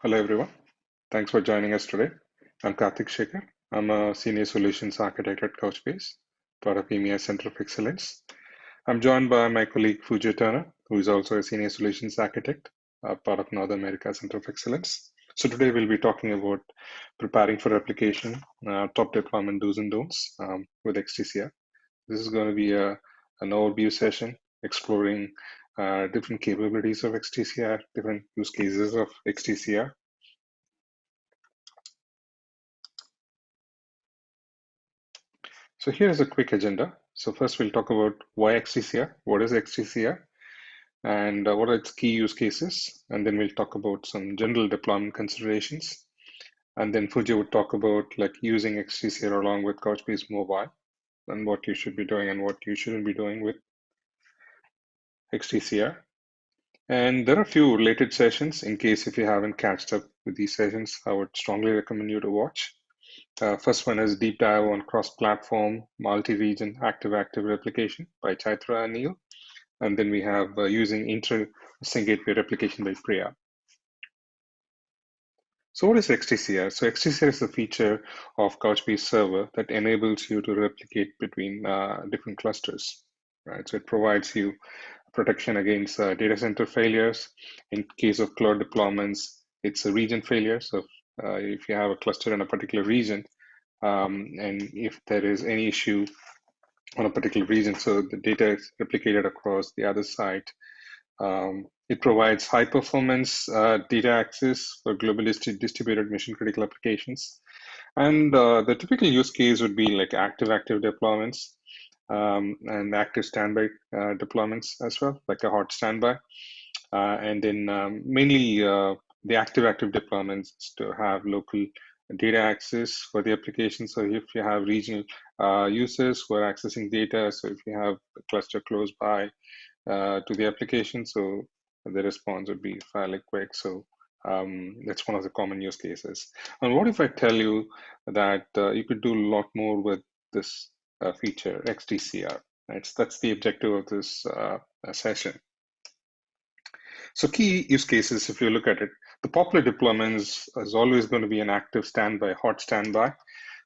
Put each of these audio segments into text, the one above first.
Hello, everyone. Thanks for joining us today. I'm Karthik Shekhar. I'm a Senior Solutions Architect at Couchbase, part of EMEA Center of Excellence. I'm joined by my colleague Fuji Turner, who is also a Senior Solutions Architect, part of North America Center of Excellence. So today we'll be talking about preparing for replication, top deployment do's and don'ts with XDCR. This is going to be an overview session exploring different capabilities of XDCR, different use cases of XDCR. So here's a quick agenda. So first we'll talk about why XDCR, what is XDCR, and what are its key use cases. And then we'll talk about some general deployment considerations. And then Fuji would talk about like using XDCR along with Couchbase Mobile and what you should be doing and what you shouldn't be doing with XDCR. And there are a few related sessions in case if you haven't catched up with these sessions, I would strongly recommend you to watch. First one is Deep Dive on Cross-Platform, Multi-Region, Active-Active Replication by Chaitra and Neil. And then we have Using Inter-Sync Gateway Replication by Priya. So what is XDCR? So XDCR is a feature of Couchbase Server that enables you to replicate between different clusters, right? So it provides you protection against data center failures. In case of cloud deployments, it's a region failure. So if you have a cluster in a particular region, and if there is any issue on a particular region, so the data is replicated across the other site, it provides high performance data access for globally distributed mission critical applications. And the typical use case would be like active-active deployments and active standby deployments as well, like a hot standby. And then mainly the active-active deployments to have local data access for the application. So if you have regional users who are accessing data, so if you have a cluster close by to the application, so the response would be fairly quick. So that's one of the common use cases. And what if I tell you that you could do a lot more with this feature, XDCR? Right? So that's the objective of this session. So key use cases, if you look at it, the popular deployments is always going to be an active standby, hot standby.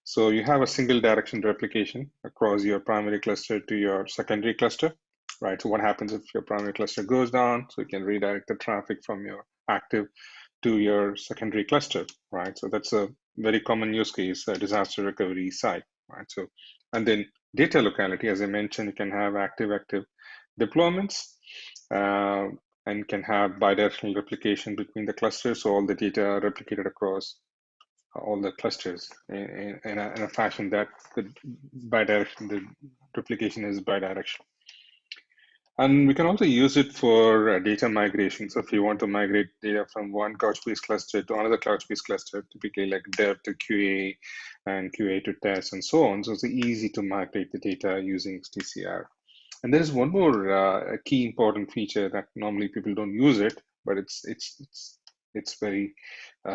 So you have a single direction replication across your primary cluster to your secondary cluster, right? So what happens if your primary cluster goes down? So you can redirect the traffic from your active to your secondary cluster, right? So that's a very common use case, disaster recovery side, right? So, and then data locality, as I mentioned, you can have active-active deployments and can have bidirectional replication between the clusters. So all the data are replicated across all the clusters in a fashion that the replication is bidirectional. And we can also use it for data migration. So if you want to migrate data from one Couchbase cluster to another Couchbase cluster, typically like dev to QA and QA to test and so on. So it's easy to migrate the data using XDCR. And there's one more key important feature that normally people don't use it, but it's very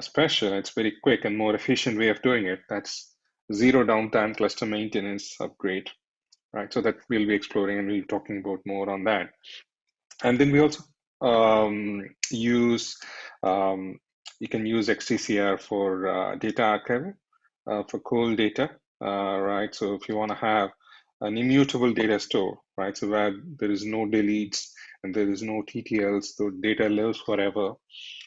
special. It's very quick and more efficient way of doing it. That's zero downtime cluster maintenance upgrade, right? So that we'll be exploring and we'll be talking about more on that. And then we also you can use XDCR for data archiving for cold data, right? So if you want to have an immutable data store, right? So where there is no deletes and there is no TTLs, so data lives forever.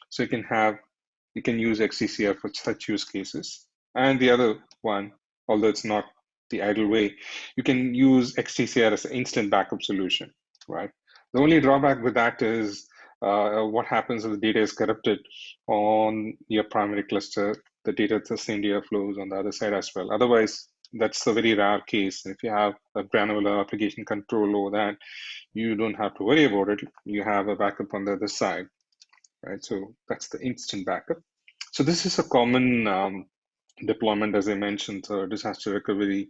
So you can use XDCR for such use cases. And the other one, although it's not the ideal way, you can use XDCR as an instant backup solution, right? The only drawback with that is what happens if the data is corrupted on your primary cluster, the data, the same data flows on the other side as well. Otherwise, that's a very rare case. If you have a granular application control over that, you don't have to worry about it. You have a backup on the other side, right? So that's the instant backup. So this is a common deployment, as I mentioned, so disaster recovery.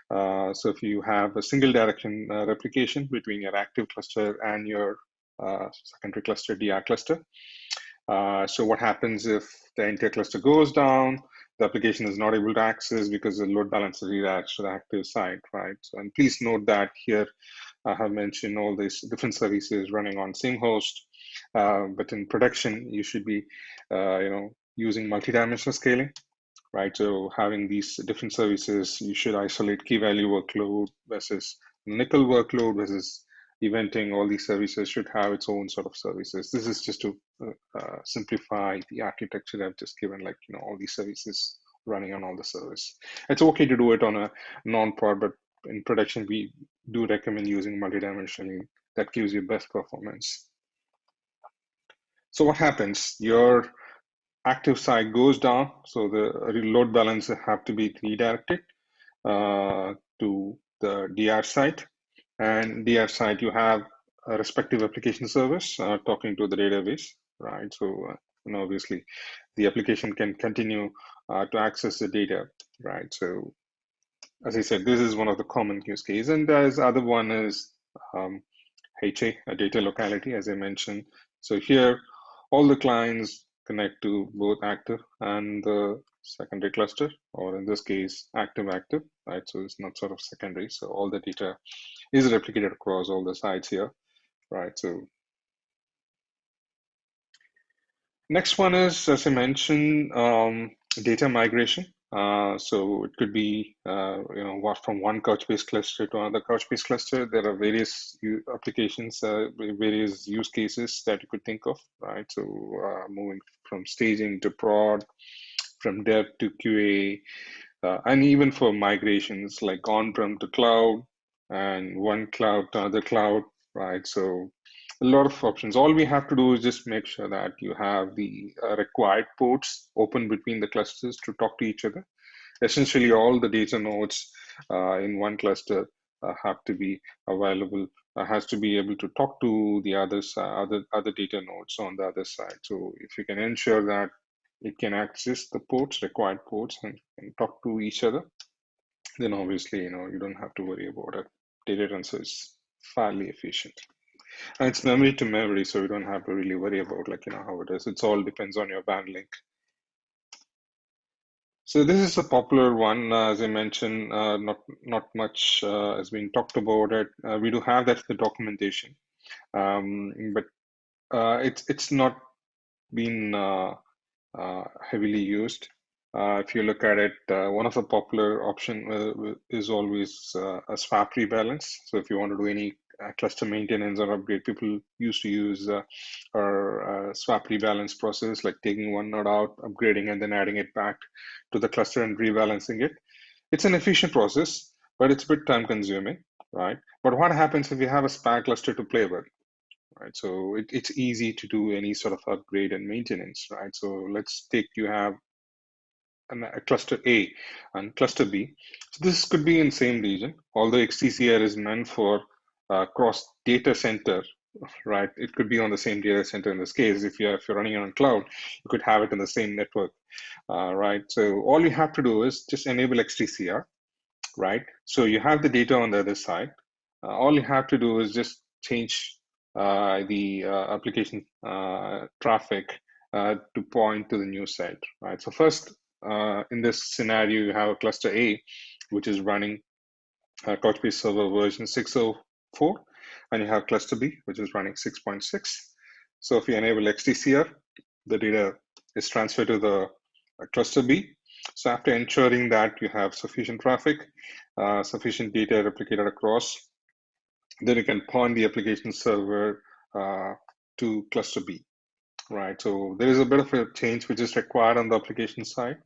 So if you have a single direction replication between your active cluster and your secondary cluster, DR cluster. So what happens if the entire cluster goes down, the application is not able to access because the load balancer redirects to the active side, right? So, and please note that here I have mentioned all these different services running on same host, but in production, you should be, using multidimensional scaling, right? So having these different services, you should isolate key value workload versus nickel workload versus eventing. All these services should have its own sort of services. This is just to simplify the architecture I've just given, like, all these services running on all the servers. It's okay to do it on a non-prod, but in production, we do recommend using multidimensionally. That gives you best performance. So what happens? Your active side goes down, so the load balancer have to be redirected to the DR side. And DR side, you have a respective application service talking to the database, right? So, obviously, the application can continue to access the data, right? So, as I said, this is one of the common use cases. And there's other one is HA, a data locality, as I mentioned. So here, all the clients connect to both active and the secondary cluster, or in this case, active, right? So it's not sort of secondary. So all the data is replicated across all the sites here, right? So next one is, as I mentioned, data migration. So it could be, from one Couchbase cluster to another Couchbase cluster. There are various applications, various use cases that you could think of, right? So moving from staging to prod, from dev to QA, and even for migrations like on-prem to cloud and one cloud to another cloud, right? So a lot of options. All we have to do is just make sure that you have the required ports open between the clusters to talk to each other. Essentially, all the data nodes in one cluster have to be available, has to be able to talk to the other data nodes on the other side. So if you can ensure that it can access the ports, required ports, and talk to each other, then obviously, you don't have to worry about it. Data transfer is fairly efficient. And it's memory to memory, so you don't have to really worry about how it is. It's all depends on your band link. So this is a popular one, as I mentioned. Not much has been talked about it. We do have that in the documentation, but it's not been heavily used. If you look at it, one of the popular option is always a swap rebalance. So if you want to do any cluster maintenance or upgrade, people used to use our swap rebalance process, like taking one node out, upgrading, and then adding it back to the cluster and rebalancing it. It's an efficient process, but it's a bit time consuming, right? But what happens if you have a spare cluster to play with? Right, so it's easy to do any sort of upgrade and maintenance, right? So let's take you have a cluster A and cluster B. So this could be in same region, although XDCR is meant for cross data center, right? It could be on the same data center in this case. If you're running it on cloud, you could have it in the same network, right? So all you have to do is just enable XDCR, right? So you have the data on the other side. All you have to do is just change the application traffic to point to the new site, right? So first, in this scenario, you have a cluster A, which is running Couchbase Server version 604, and you have cluster B, which is running 6.6. So if you enable XDCR, the data is transferred to the cluster B. So after ensuring that you have sufficient traffic, sufficient data replicated across, then you can point the application server to cluster B, right? So there is a bit of a change which is required on the application side,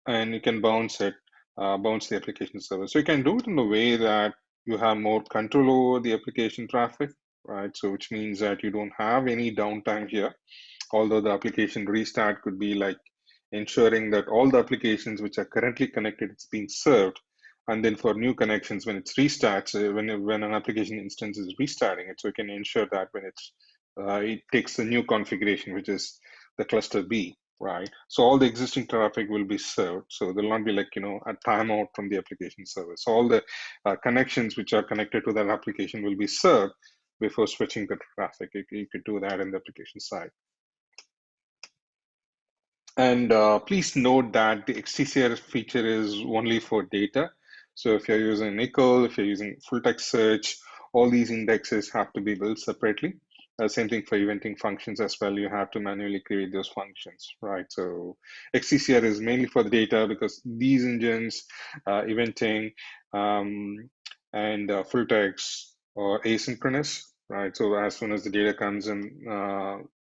and you can bounce the application server. So you can do it in a way that you have more control over the application traffic, right? So which means that you don't have any downtime here, although the application restart could be like ensuring that all the applications which are currently connected is being served. And then for new connections, when it restarts, when an application instance is restarting it, so you can ensure that when it takes the new configuration, which is the cluster B, right? So all the existing traffic will be served. So there'll not be like, a timeout from the application server. So all the connections which are connected to that application will be served before switching the traffic. You could do that in the application side. And please note that the XDCR feature is only for data. So if you're using nickel, if you're using full text search, all these indexes have to be built separately. Same thing for eventing functions as well. You have to manually create those functions, right? So XDCR is mainly for the data because these engines, eventing, and full text or asynchronous, right? So as soon as the data comes in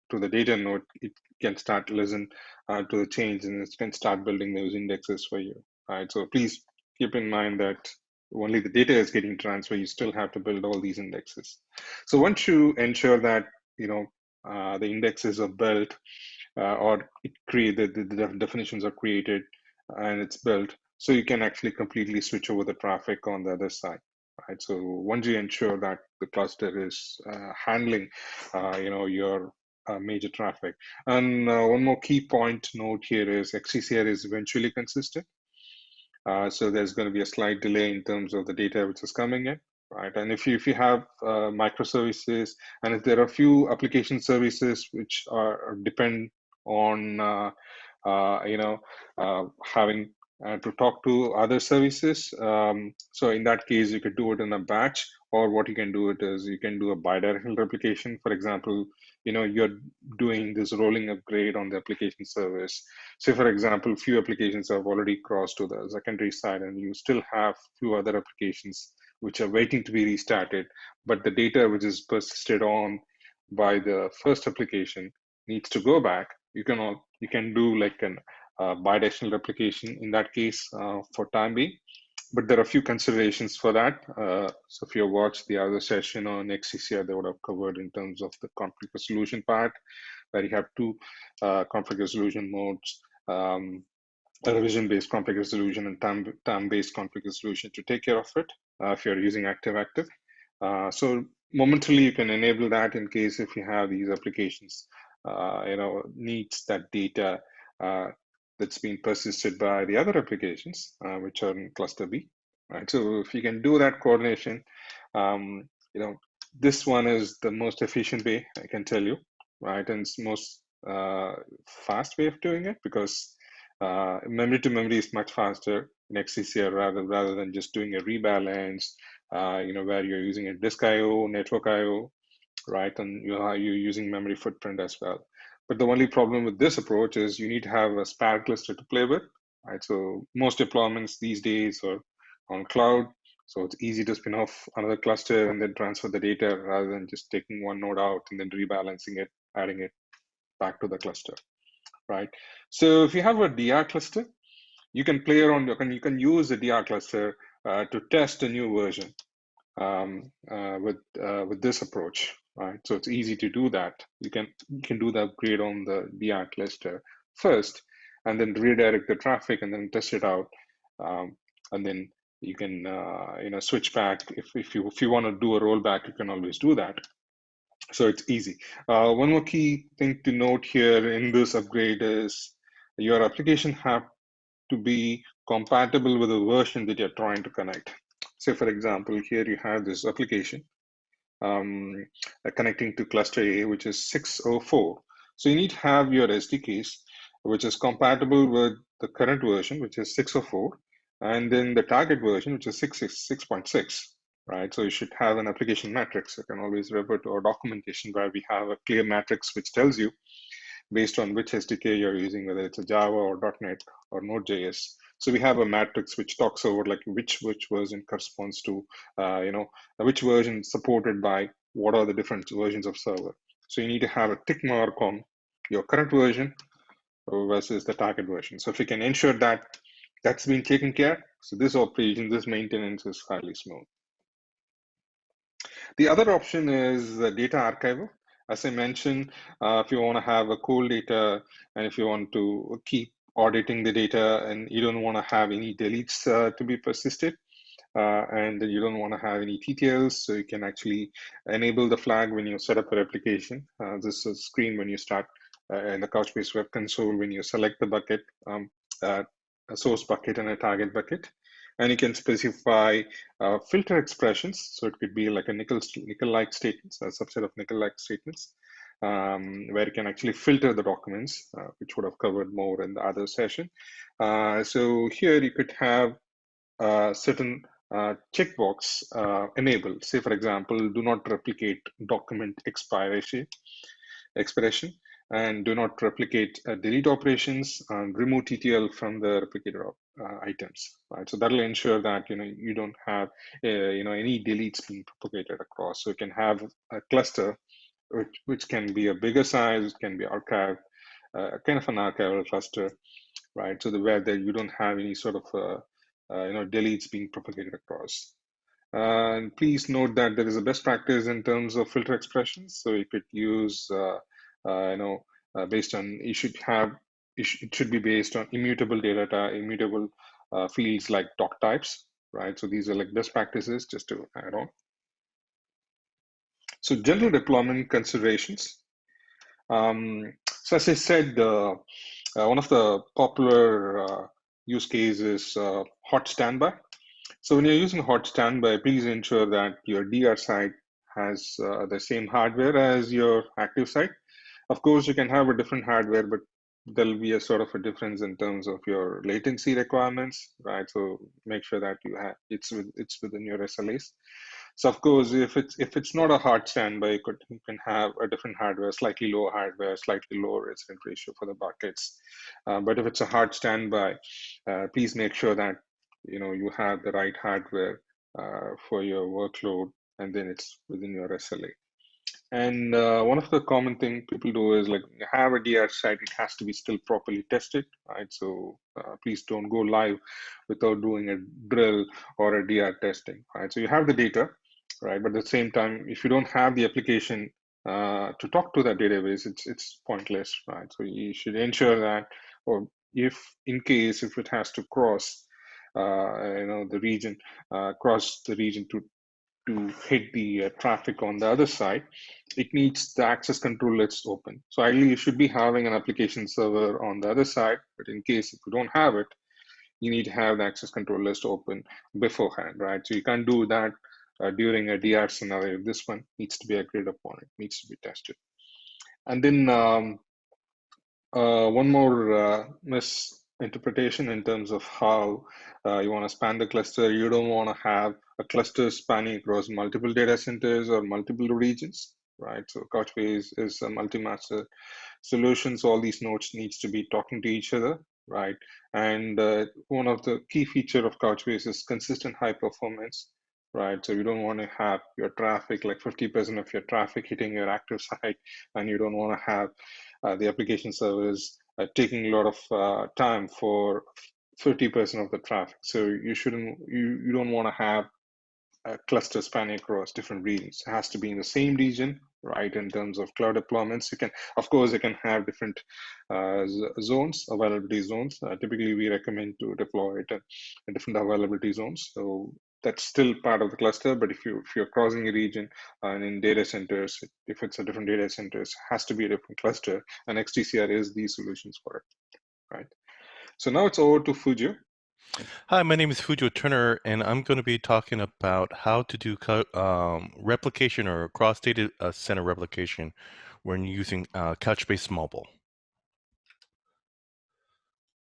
to the data node, it can start listen to the change and it can start building those indexes for you, right? So please keep in mind that only the data is getting transferred. You still have to build all these indexes. So once you ensure that the indexes are built or the definitions are created and it's built, so you can actually completely switch over the traffic on the other side, right? So once you ensure that the cluster is handling your major traffic. And one more key point to note here is XCCR is eventually consistent. So there's going to be a slight delay in terms of the data which is coming in, right? And if you have microservices, and if there are a few application services which are depend on having to talk to other services, so in that case you could do it in a batch, or what you can do it is you can do a bidirectional replication. For example, you're doing this rolling upgrade on the application service. Say, for example, few applications have already crossed to the secondary side, and you still have few other applications which are waiting to be restarted, but the data which is persisted on by the first application needs to go back. You can do like an bidirectional replication in that case for time being. But there are a few considerations for that. So if you watch the other session on XCCR, they would have covered in terms of the conflict resolution part, where you have two conflict resolution modes, a revision-based conflict resolution and time-based conflict resolution to take care of it if you're using active-active. So momentarily, you can enable that in case if you have these applications, needs that data that's been persisted by the other applications, which are in cluster B, right? So if you can do that coordination, this one is the most efficient way, I can tell you, right? And it's most fast way of doing it because memory to memory is much faster in XCCR rather than just doing a rebalance, where you're using a disk I/O, network I/O, right? And you're using memory footprint as well. But the only problem with this approach is you need to have a spare cluster to play with, right? So most deployments these days are on cloud, so it's easy to spin off another cluster and then transfer the data rather than just taking one node out and then rebalancing it, adding it back to the cluster, right? So if you have a DR cluster, you can play around, you can use the DR cluster to test a new version with this approach, right? So it's easy to do that. You can do the upgrade on the DR cluster first, and then redirect the traffic and then test it out, and then you can switch back if you want to do a rollback. You can always do that. So it's easy. One more key thing to note here in this upgrade is your application have to be compatible with the version that you're trying to connect. Say, for example, here you have this application connecting to cluster A, which is 604. So you need to have your SDKs, which is compatible with the current version, which is 604, and then the target version, which is 6.6, right? So you should have an application matrix. You can always refer to our documentation where we have a clear matrix which tells you based on which SDK you're using, whether it's a Java or .NET or Node.js. So we have a matrix which talks over like which version corresponds to, which version supported by what are the different versions of server. So you need to have a tick mark on your current version versus the target version. So if you can ensure that that's been taken care, so this operation, this maintenance is fairly smooth. The other option is the data archival. As I mentioned, if you want to have a cold data and if you want to keep auditing the data and you don't want to have any deletes to be persisted, and you don't want to have any TTLs, so you can actually enable the flag when you set up a replication. This is a screen when you start in the Couchbase Web Console when you select the bucket, a source bucket and a target bucket. And you can specify filter expressions. So it could be like a nickel-like statements, a subset of nickel-like statements, where you can actually filter the documents, which would have covered more in the other session. So here you could have certain checkbox enabled. Say, for example, do not replicate document expiration, and do not replicate delete operations, and remove TTL from the replicator items. Right, so that'll ensure that you don't have any deletes being propagated across. So you can have a cluster which can be a bigger size, can be archived, kind of an archival cluster, right? So where you don't have any sort of deletes being propagated across. And please note that there is a best practice in terms of filter expressions. So you could use, based on, it should be based on immutable data, immutable fields like doc types, right? So these are like best practices just to add on. So general deployment considerations. So as I said, one of the popular use cases is hot standby. So when you're using hot standby, please ensure that your DR site has the same hardware as your active site. Of course, you can have a different hardware, but there'll be a sort of a difference in terms of your latency requirements, right? So make sure that it's within your SLAs. So of course, if it's not a hard standby, you can have a different hardware, slightly lower hardware, slightly lower incident ratio for the buckets. But if it's a hard standby, please make sure that you have the right hardware for your workload, and then it's within your SLA. And one of the common thing people do is like have a DR site, it has to be still properly tested, right? So please don't go live without doing a drill or a DR testing, right? So you have the data, right? But at the same time, if you don't have the application to talk to that database, it's pointless, right? So you should ensure that, or if it has to cross, the region, cross the region to hit the traffic on the other side, it needs the access control list open. So ideally, you should be having an application server on the other side, but in case if you don't have it, you need to have the access control list open beforehand, right? So you can't do that during a DR scenario. This one needs to be agreed upon. It needs to be tested. And then one more misinterpretation in terms of how you want to span the cluster. You don't want to have a cluster spanning across multiple data centers or multiple regions, right? So Couchbase is a multi-master solution. So all these nodes needs to be talking to each other, right? And one of the key feature of Couchbase is consistent high performance, right? So you don't want to have your traffic, like 50% of your traffic hitting your active site, and you don't want to have the application servers taking a lot of time for 50% of the traffic. So you don't want to have a cluster spanning across different regions. It has to be in the same region, right? In terms of cloud deployments, of course, you can have different zones, availability zones. Typically, we recommend to deploy it in different availability zones. So that's still part of the cluster, but if you're crossing a region and in data centers, if it's a different data centers, it has to be a different cluster, and XDCR is the solutions for it, right? So now it's over to Fujo. Hi, my name is Fujo Turner, and I'm going to be talking about how to do replication or cross-data center replication when using Couchbase Mobile.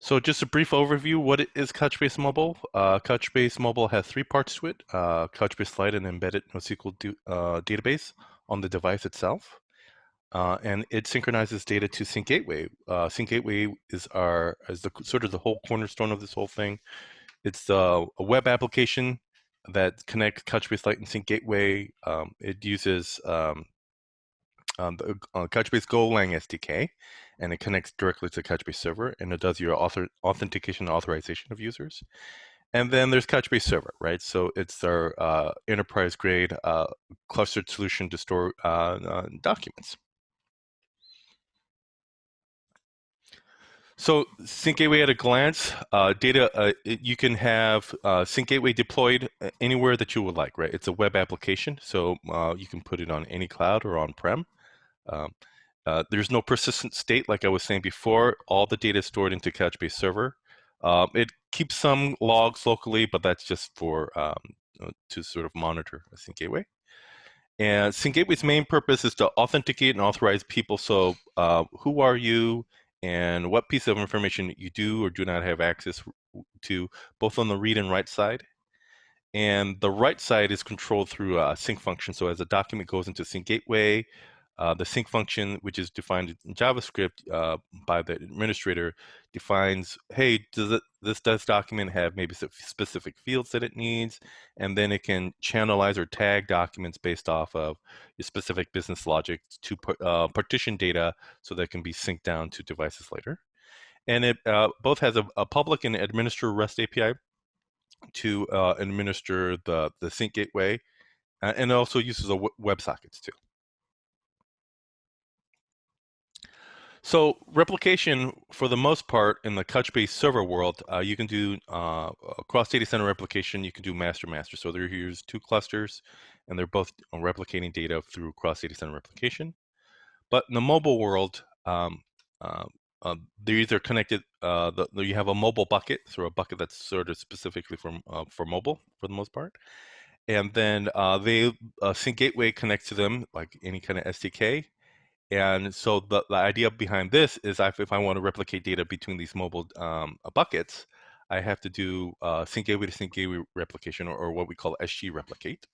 So just a brief overview, what is Couchbase Mobile? Couchbase Mobile has three parts to it, Couchbase Lite, an embedded NoSQL database on the device itself. And it synchronizes data to Sync Gateway. Sync Gateway is the sort of the whole cornerstone of this whole thing. It's a web application that connects Couchbase Lite and Sync Gateway. It uses the Couchbase Golang SDK, and it connects directly to Couchbase Server, and it does your authentication and authorization of users. And then there's Couchbase Server, right? So it's our enterprise-grade clustered solution to store documents. So Sync Gateway at a glance, you can have Sync Gateway deployed anywhere that you would like, right? It's a web application, so you can put it on any cloud or on-prem. There's no persistent state, like I was saying before. All the data is stored into Couchbase Server. It keeps some logs locally, but that's just for to sort of monitor a Sync Gateway. And Sync Gateway's main purpose is to authenticate and authorize people. So who are you and what piece of information you do or do not have access to, both on the read and write side. and the right side is controlled through a sync function. So as a document goes into sync gateway, the sync function, which is defined in JavaScript by the administrator, defines, hey, does document have maybe some specific fields that it needs? And then it can channelize or tag documents based off of your specific business logic to partition data so that it can be synced down to devices later. And it both has a public and administer REST API to administer the sync gateway, and it also uses a WebSockets too. So replication, for the most part, in the Couchbase server world, you can do cross data center replication. You can do master-master. So here's two clusters, and they're both replicating data through cross data center replication. But in the mobile world, they're either connected. You have a mobile bucket, so a bucket that's sort of specifically for mobile for the most part, and then they sync gateway connects to them like any kind of SDK. And so the idea behind this is if I want to replicate data between these mobile buckets, I have to do sync gateway to sync gateway replication, or what we call SG replicate.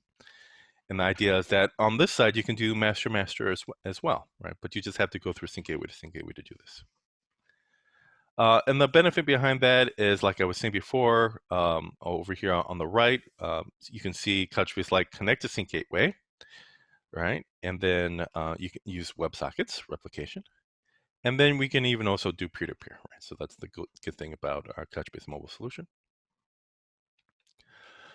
And the idea is that on this side, you can do master-master as well, right? But you just have to go through sync gateway to do this. And the benefit behind that is, like I was saying before, over here on the right, you can see Couchbase Lite connect to sync gateway, right? And then you can use WebSockets replication. And then we can even also do peer-to-peer, right? So that's the good thing about our Couchbase mobile solution.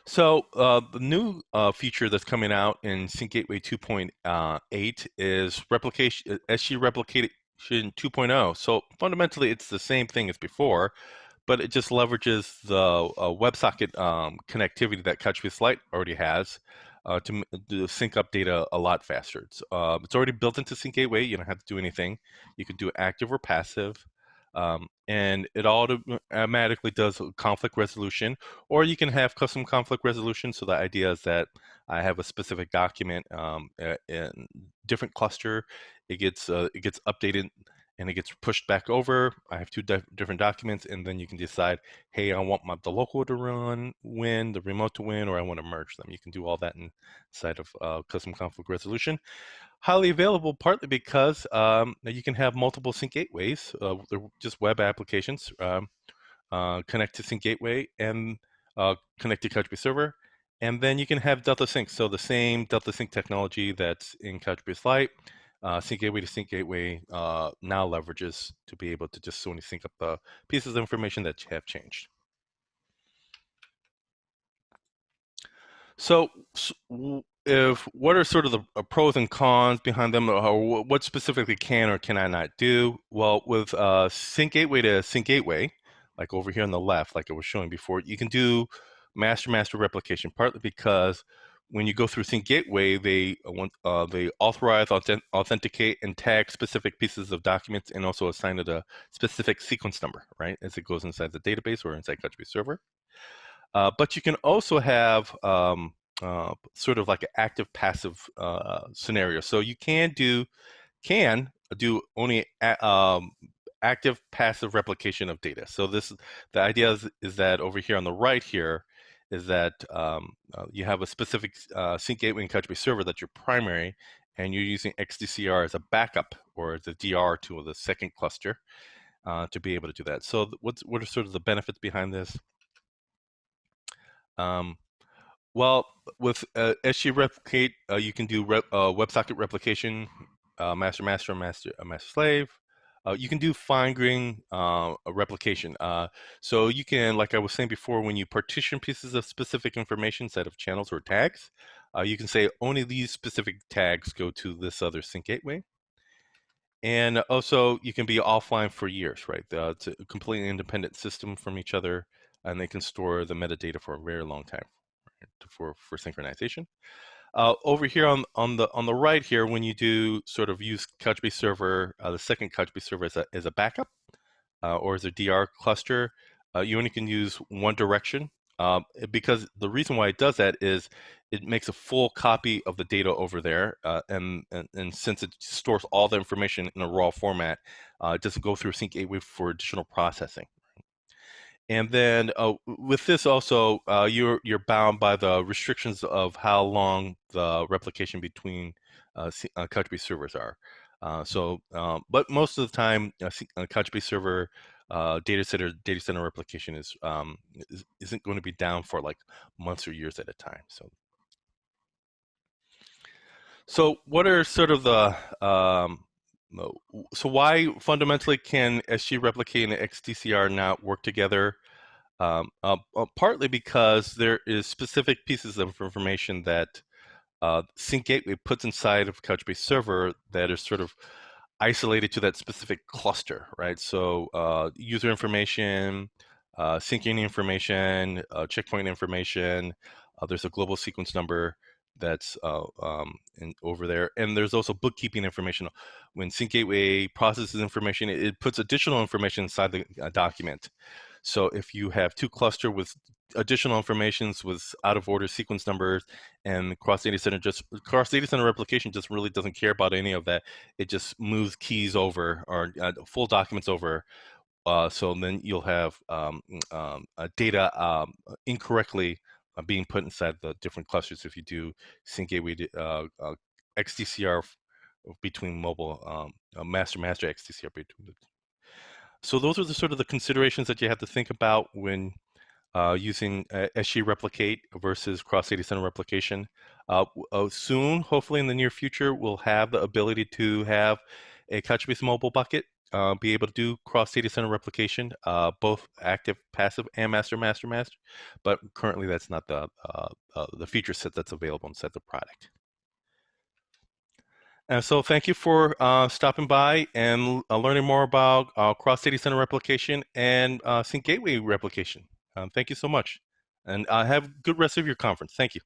So the new feature that's coming out in Sync Gateway 2.8 is replication, SG replication 2.0. So fundamentally, it's the same thing as before, but it just leverages the WebSocket connectivity that Couchbase Lite already has to sync up data a lot faster. It's already built into Sync Gateway. You don't have to do anything. You can do active or passive. And it automatically does conflict resolution, or you can have custom conflict resolution. So the idea is that I have a specific document in different cluster. It gets updated and it gets pushed back over. I have two different documents, and then you can decide, hey, I want the local to win, the remote to win, or I want to merge them. You can do all that inside of custom conflict resolution. Highly available, partly because you can have multiple sync gateways. They're just web applications connect to sync gateway and connect to Couchbase server. And then you can have Delta Sync. So the same Delta Sync technology that's in Couchbase Lite, sync gateway to sync gateway now leverages to be able to just only sync up the pieces of information that have changed. So what are sort of the pros and cons behind them, or what specifically can or can I not do? Well, with sync gateway to sync gateway, like over here on the left, like I was showing before, you can do master-master replication, partly because when you go through sync gateway, they authorize, authenticate, and tag specific pieces of documents, and also assign it a specific sequence number, right, as it goes inside the database or inside Couchbase server. But you can also have sort of like an active-passive scenario. So you can do only active-passive replication of data. So the idea is that over here on the right here is that you have a specific sync gateway and Couchbase server that's your primary, and you're using XDCR as a backup or as a DR to the second cluster to be able to do that. So what are sort of the benefits behind this? Well, with SG replicate, you can do WebSocket replication, master-master, master-slave. You can do fine-grained replication. So you can, like I was saying before, when you partition pieces of specific information instead of channels or tags, you can say only these specific tags go to this other sync gateway. And also, you can be offline for years, right? It's a completely independent system from each other, and they can store the metadata for a very long time for synchronization. Over here on the right here, when you do sort of use Couchbase server, the second Couchbase server as a backup or as a DR cluster, you only can use one direction. Because the reason why it does that is it makes a full copy of the data over there, and since it stores all the information in a raw format, it doesn't go through sync gateway for additional processing. And then with this also, you're bound by the restrictions of how long the replication between Couchbase servers are. But most of the time, Couchbase server data center replication isn't going to be down for like months or years at a time. So what are sort of the so why fundamentally can SG replicate and XDCR not work together? Partly because there is specific pieces of information that Sync Gateway puts inside of Couchbase Server that is sort of isolated to that specific cluster, right? So user information, syncing information, checkpoint information. There's a global sequence number that's over there, and there's also bookkeeping information. When Sync Gateway processes information, it puts additional information inside the document. So if you have two cluster with additional informations with out of order sequence numbers, and cross data center replication just really doesn't care about any of that. It just moves keys over or full documents over. So then you'll have data incorrectly being put inside the different clusters if you do sync gateway XDCR between mobile master XDCR between the. So those are the sort of the considerations that you have to think about when using SG replicate versus cross data center replication. Soon, hopefully in the near future, we'll have the ability to have a Couchbase mobile bucket be able to do cross data center replication, both active, passive, and master. But currently, that's not the feature set that's available inside the product. And so thank you for stopping by and learning more about cross data center replication and sync gateway replication. Thank you so much. And have a good rest of your conference. Thank you.